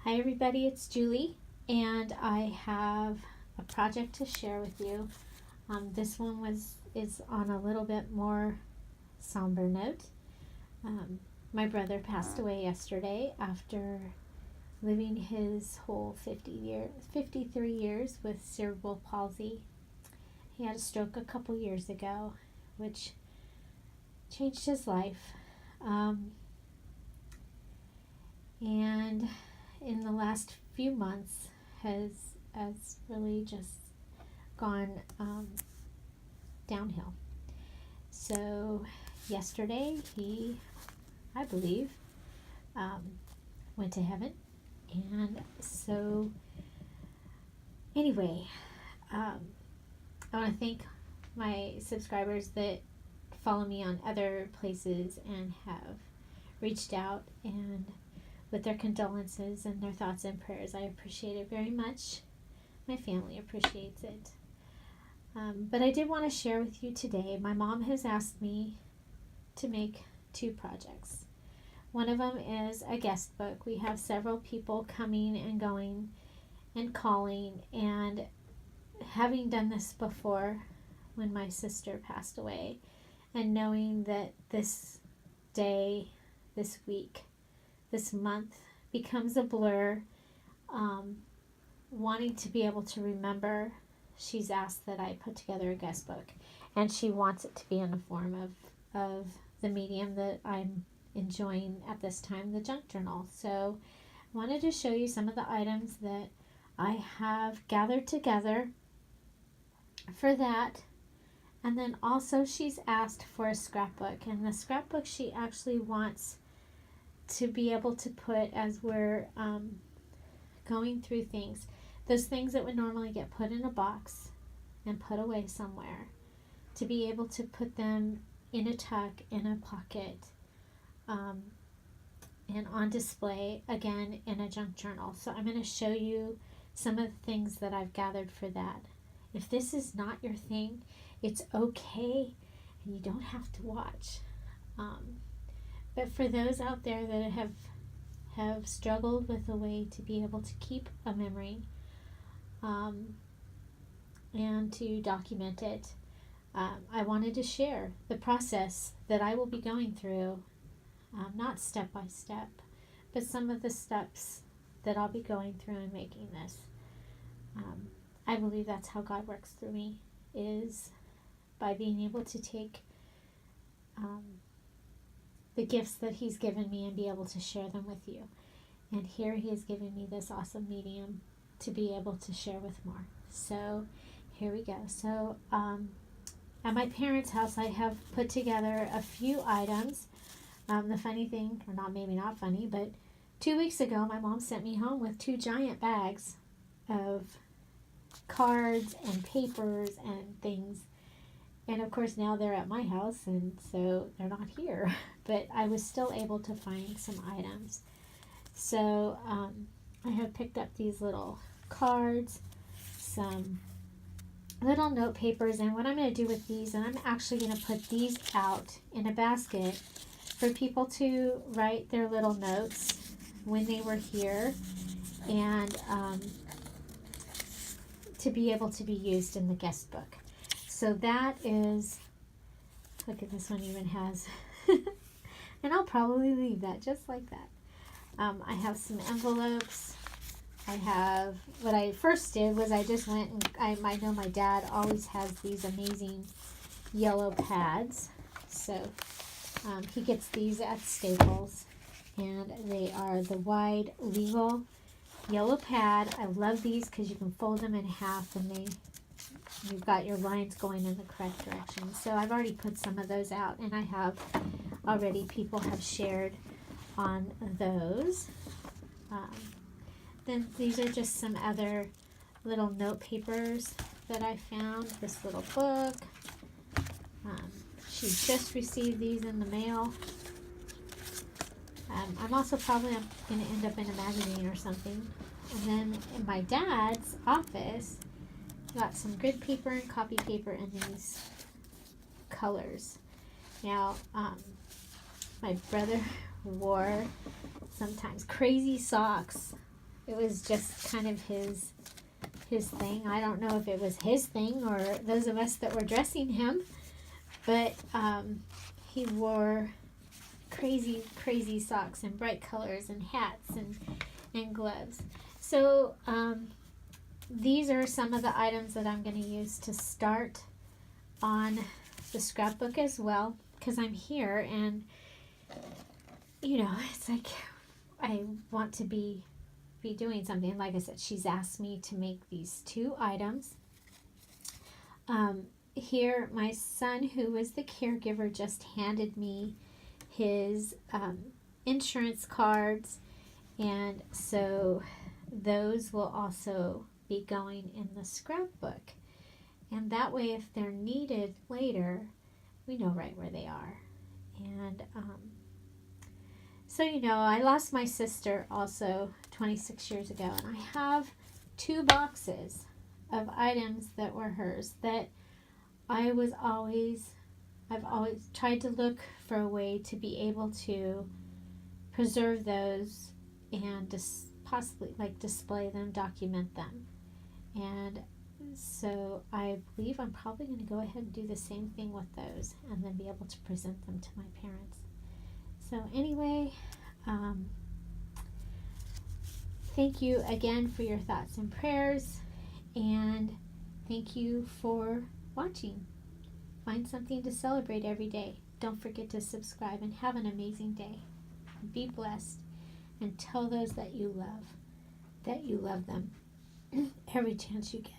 Hi everybody, it's Julie, and I have a project to share with you. This one is on a little bit more somber note. My brother passed away yesterday after living his whole 53 years with cerebral palsy. He had a stroke a couple years ago, which changed his life. And in the last few months has really just gone downhill. So yesterday he, I believe, went to heaven. And so anyway, I want to thank my subscribers that follow me on other places and have reached out and with their condolences and their thoughts and prayers. I appreciate it very much. My family appreciates it. But I did want to share with you today, my mom has asked me to make 2 projects. One of them is a guest book. We have several people coming and going and calling, and having done this before when my sister passed away, and knowing that this day, this week, this month becomes a blur, wanting to be able to remember, she's asked that I put together a guest book, and she wants it to be in the form of the medium that I'm enjoying at this time, the junk journal. So I wanted to show you some of the items that I have gathered together for that. And then also she's asked for a scrapbook, and the scrapbook she actually wants to be able to put as we're going through things, those things that would normally get put in a box and put away somewhere, to be able to put them in a tuck, in a pocket, and on display again in a junk journal. So I'm going to show you some of the things that I've gathered for that. If this is not your thing, it's okay, and you don't have to watch. But for those out there that have struggled with a way to be able to keep a memory and to document it, I wanted to share the process that I will be going through, not step by step, but some of the steps that I'll be going through in making this. I believe that's how God works through me, is by being able to take the gifts that He's given me and be able to share them with you. And here He has given me this awesome medium to be able to share with more. So here we go. So at my parents' house, I have put together a few items. The funny thing, or not, maybe not funny, but 2 weeks ago my mom sent me home with 2 giant bags of cards and papers and things. And of course now they're at my house, and so they're not here. But I was still able to find some items. So I have picked up these little cards, some little note papers, and what I'm going to do with these, and I'm actually going to put these out in a basket for people to write their little notes when they were here, and to be able to be used in the guest book. So that is, look at this one even has, and I'll probably leave that just like that. I have some envelopes. I have, what I first did was I just went and, I know my dad always has these amazing yellow pads. So he gets these at Staples, and they are the wide legal yellow pad. I love these because you can fold them in half, and you've got your lines going in the correct direction. So I've already put some of those out, and I have already, people have shared on those. Then these are just some other little note papers that I found. This little book. She just received these in the mail. I'm also probably going to end up in a magazine or something. And then in my dad's office, got some grid paper and copy paper and these colors. Now, my brother wore sometimes crazy socks It was just kind of his thing. I don't know if it was his thing or those of us that were dressing him, but he wore crazy socks and bright colors and hats and gloves. So these are some of the items that I'm going to use to start on the scrapbook as well, because I'm here and it's like I want to be doing something. Like I said, she's asked me to make these 2 items. Here, my son, who was the caregiver, just handed me his insurance cards, and so those will also be going in the scrapbook. And that way, if they're needed later, we know right where they are. And so, I lost my sister also 26 years ago, and I have 2 boxes of items that were hers that I've always tried to look for a way to be able to preserve those and possibly display them, document them. And so I believe I'm probably going to go ahead and do the same thing with those and then be able to present them to my parents. So anyway, thank you again for your thoughts and prayers, and thank you for watching. Find something to celebrate every day. Don't forget to subscribe, and have an amazing day. Be blessed, and tell those that you love them every chance you get.